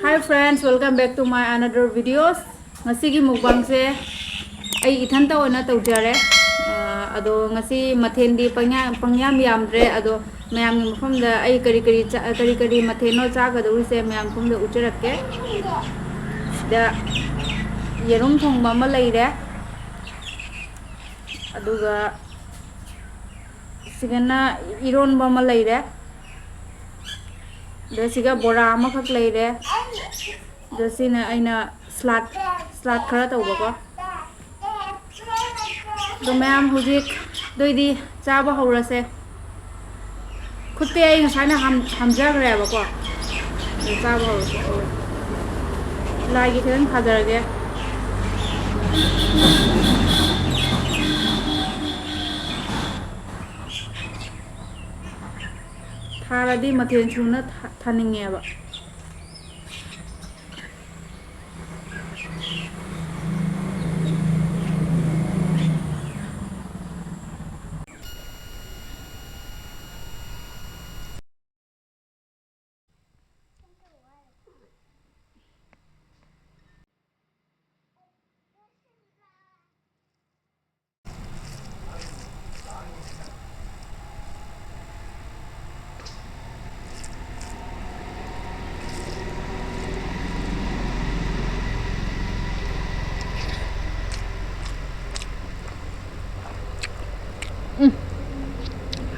Hi friends, welcome back to my another videos. Ngasi gi mukbang se ai ithanta ona tawjare. Ado ngasi mathen di pangyam yamdre ado mayam gi mafam da ai kari matheno cha ga duri se mayam phum da ucharakke. Da yerum thongba ma leire. Aduga sigana ironba ma leire. Da siga bora ma khak leire. Da sina aina slat khara tawba ko. Do mayam hujik doidi chaba hawrase khutte ai ngasana hamjagre ba ko chaba hawrase lagi khen khajarage tharadi mathen chuna thaninge ba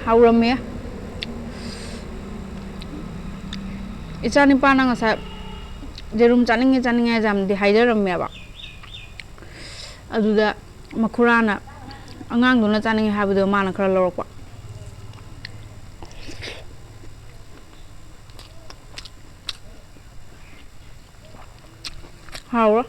hawrame ichani pana ngasa jerum chaninge jam di haidaram ba aduda makhurana angang duna chaninge habdo mana khara lorokpa hawra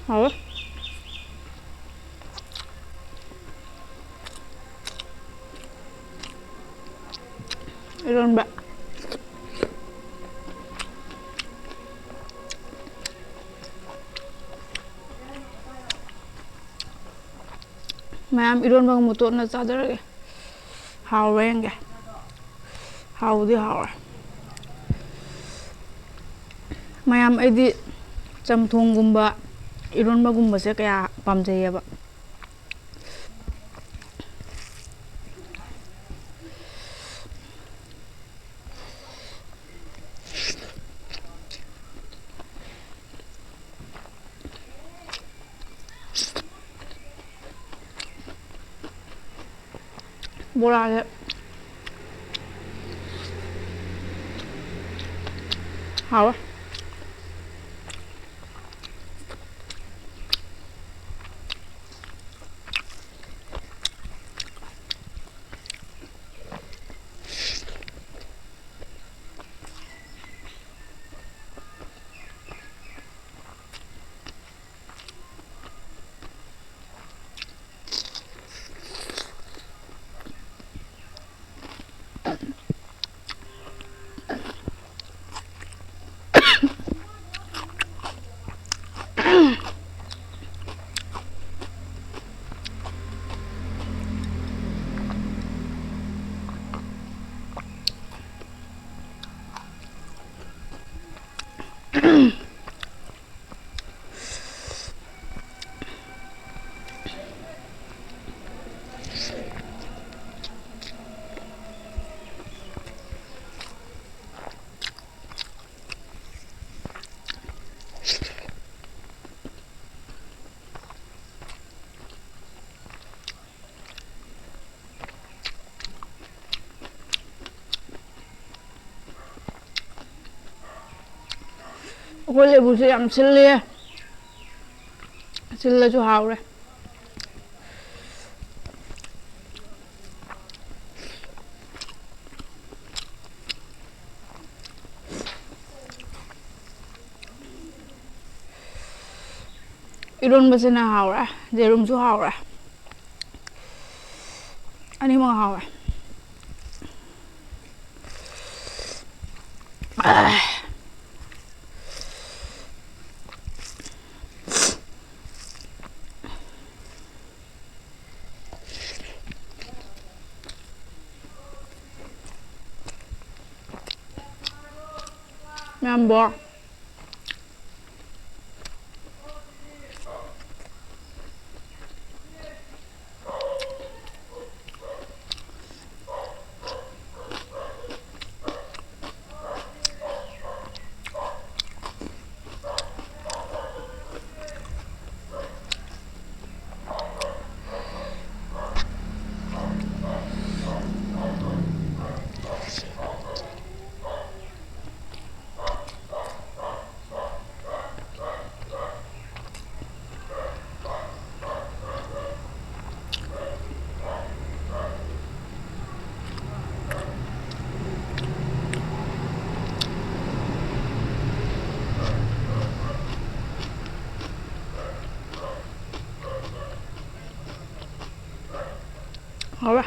hawra iron ba mayam iron bang muto na chadarage hawrenge hawdi hawra mayam aidi chamthong gumba iron bagumba se kaya pamjay ba bora hawra Ôi lệ bùi ям 실래 실래주 하우래 이런맛이나 하우래 제rum주 하우래 아니 뭐 하우래 면 뭐? Rồi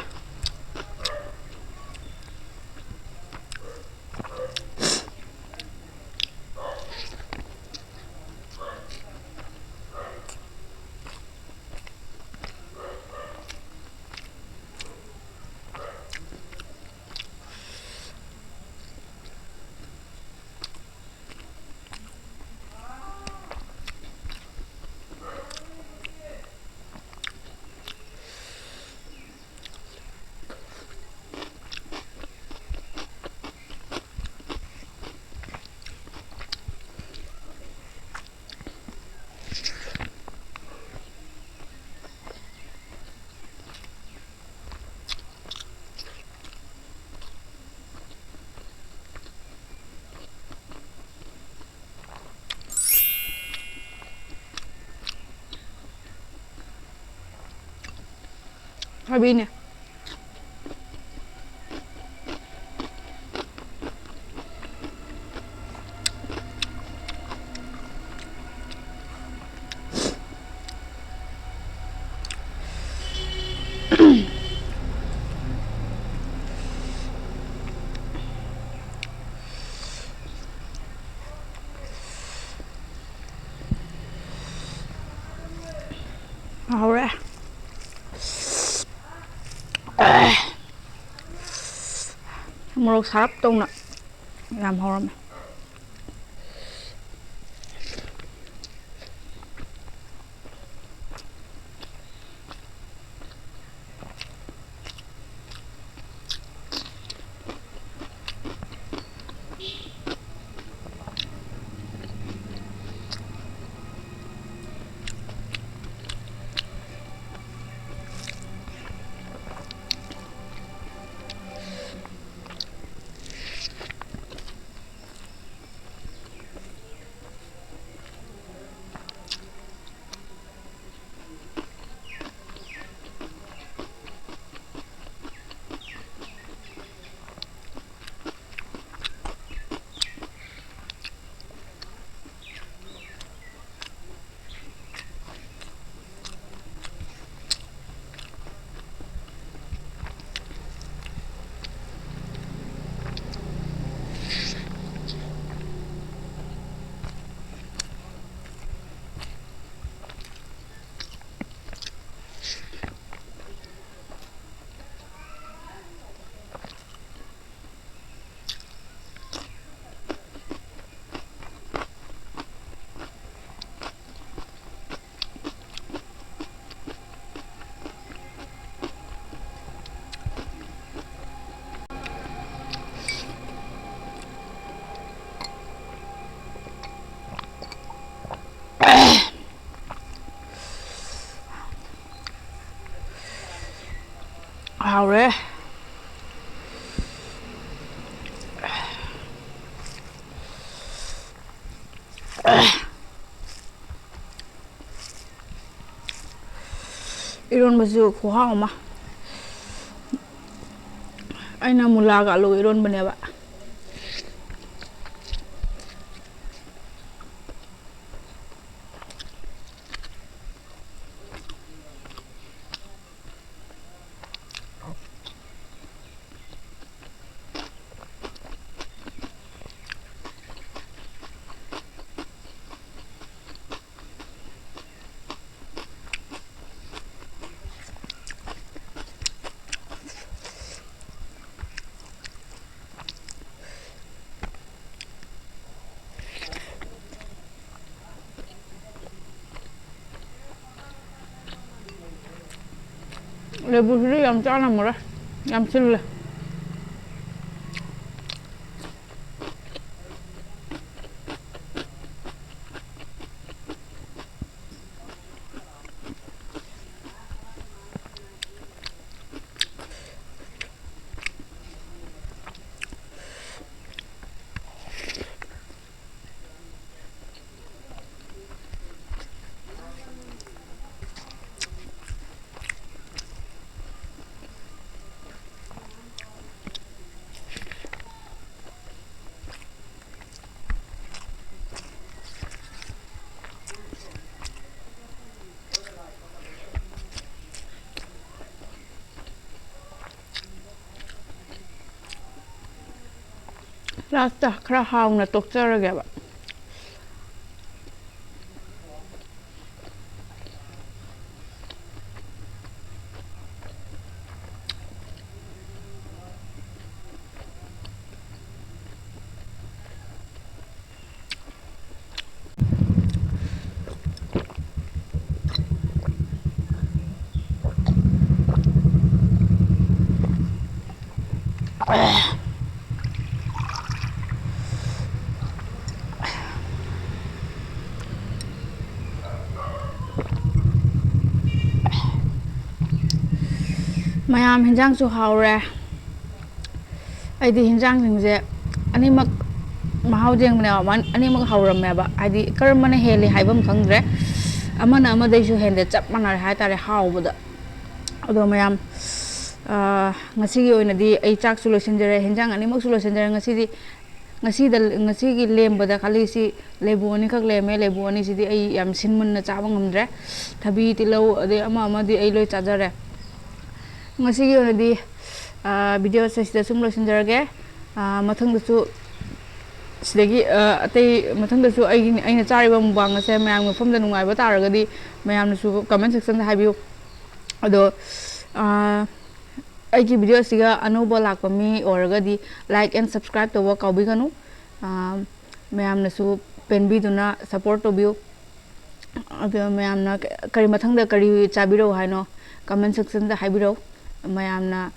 Hai pin nè. Ahora. 모록 사랍동나 얌호람 하오래. 이런버스 고하오마. 아이나 물라가 알로 이런 버네바. 레부스를 얌 짜나 뭐라 얌 쓸래 라스타 크라 하우나 똑자르게 봐 ꯃꯌꯥꯝ ꯍꯤꯟꯖꯥꯡꯁꯨ ꯍꯥꯎꯔꯦ ꯑꯩꯗꯤ ꯍꯤꯟꯖꯥꯡꯁꯤꯡꯁꯦ ꯑꯅꯤꯃꯛ ꯃꯍꯥꯎ ꯌꯦꯡꯕꯅꯦꯕ ꯑꯅꯤꯃꯛ ꯍꯥꯎꯔꯝꯃꯦꯕ ꯍꯥꯏꯗꯤ ꯀꯔꯝꯕꯅ ꯍꯦꯜꯂꯤ ꯍꯥꯏꯕꯝ ꯈꯪꯗ꯭ꯔꯦ ꯑꯃꯅ ꯑꯃꯗꯩꯁꯨ ꯍꯦꯟꯗꯦ ꯆꯞ ꯃꯥꯟꯅꯔꯦ ꯍꯥꯏꯇꯥꯔꯦ ꯍꯥꯎꯕꯗ ꯑꯗꯣ ꯃꯌꯥꯝ ꯉꯁꯤꯒꯤ ꯑꯣꯏꯅꯗꯤ ꯑꯩ ꯆꯥꯛꯁꯨ ꯂꯣꯏꯁꯤꯟꯖꯔꯦ ꯍꯤꯟꯖꯥꯡ ꯑꯅꯤꯃꯛꯁꯨ ꯂꯣꯏꯁꯤꯟꯖꯔꯦ ꯉꯁꯤꯒꯤ ꯂꯦꯝꯕꯗ ꯈꯜꯂꯤꯁꯤ ꯂꯩꯕꯨ ꯑꯅꯤꯈꯛ ꯂꯦꯝꯃꯦ ꯂꯩꯕꯨ ꯑꯅꯤꯁꯤꯗꯤ ꯑꯩ ꯌꯥꯝ ꯁꯤꯟꯃꯨꯟꯅ ꯆꯥꯕ ꯉꯝꯗ꯭ꯔꯦ ꯊꯕꯤ ꯇꯤꯜꯍꯧ ꯑꯗꯩ ꯑꯃꯗꯤ ꯑꯩ ꯂꯣꯏ ꯆꯥꯖꯔꯦ ꯉꯁꯤꯒꯤ ꯑꯣꯏꯅꯗꯤ ꯚꯤꯗꯤꯑꯣꯁꯦ ꯁꯤꯗ ꯁꯨꯝ ꯂꯣꯏꯁꯤꯟꯖꯔꯒꯦ ꯃꯊꯪꯗꯁꯨ ꯁꯤꯗꯒꯤ ꯃꯊꯪꯗꯁꯨ ꯑꯩꯅ ꯆꯥꯔꯤꯕ ꯃꯨꯛꯕꯥꯡ ꯑꯁꯦ ꯃꯌꯥꯝꯒꯤ ꯃꯐꯝꯗ ꯅꯨꯡꯉꯥꯏꯕ ꯇꯥꯔꯒꯗꯤ ꯃꯌꯥꯝꯅꯁꯨ ꯀꯃꯦꯟ ꯁꯦꯛꯁꯟꯗ ꯍꯥꯏꯕꯤꯌꯨ ꯑꯗꯣ ꯑꯩꯒꯤ ꯚꯤꯗꯤꯑꯣ ꯑꯁꯤꯒ ꯑꯅꯧꯕ ꯂꯥꯛꯄ ꯃꯤ ꯑꯣꯏꯔꯒꯗꯤ ꯂꯥꯏꯛ ꯑꯦꯟ ꯁꯕꯁꯀ꯭ꯔꯥꯏꯕ ꯇꯧꯕ ꯀꯥꯎꯕꯤꯒꯅꯨ ꯃꯌꯥꯝꯅꯁꯨ ꯄꯦꯟꯕꯤꯗꯨꯅ ꯁꯞꯄꯣꯔꯠ ꯇꯧꯕꯤꯌꯨ ꯑꯗꯣ ꯃꯌꯥꯝꯅ ꯃꯊꯪꯗ ꯀꯔꯤ ꯆꯥꯕꯤꯔꯛꯎ ꯍꯥꯏꯅꯣ ꯀꯃꯦꯟ ꯁꯦꯛꯁꯟꯗ ꯍꯥꯏꯕꯤꯔꯛꯎ ꯃꯌꯥꯝꯅ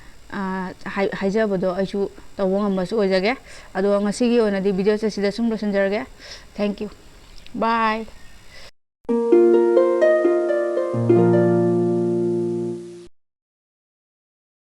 ꯍꯥꯏꯖꯕꯗꯣ ꯑꯩꯁꯨ ꯇꯧꯕ ꯉꯝꯕꯁꯨ ꯑꯣꯏꯖꯒꯦ ꯑꯗꯣ ꯉꯁꯤꯒꯤ ꯑꯣꯏꯅꯗꯤ ꯚꯤꯗꯤꯑꯣꯁꯦ ꯁꯤꯗ ꯁꯨꯝ ꯂꯣꯏꯁꯤꯟꯖꯔꯒꯦ ꯊꯦꯡꯛ ꯌꯨ ꯕꯥꯏ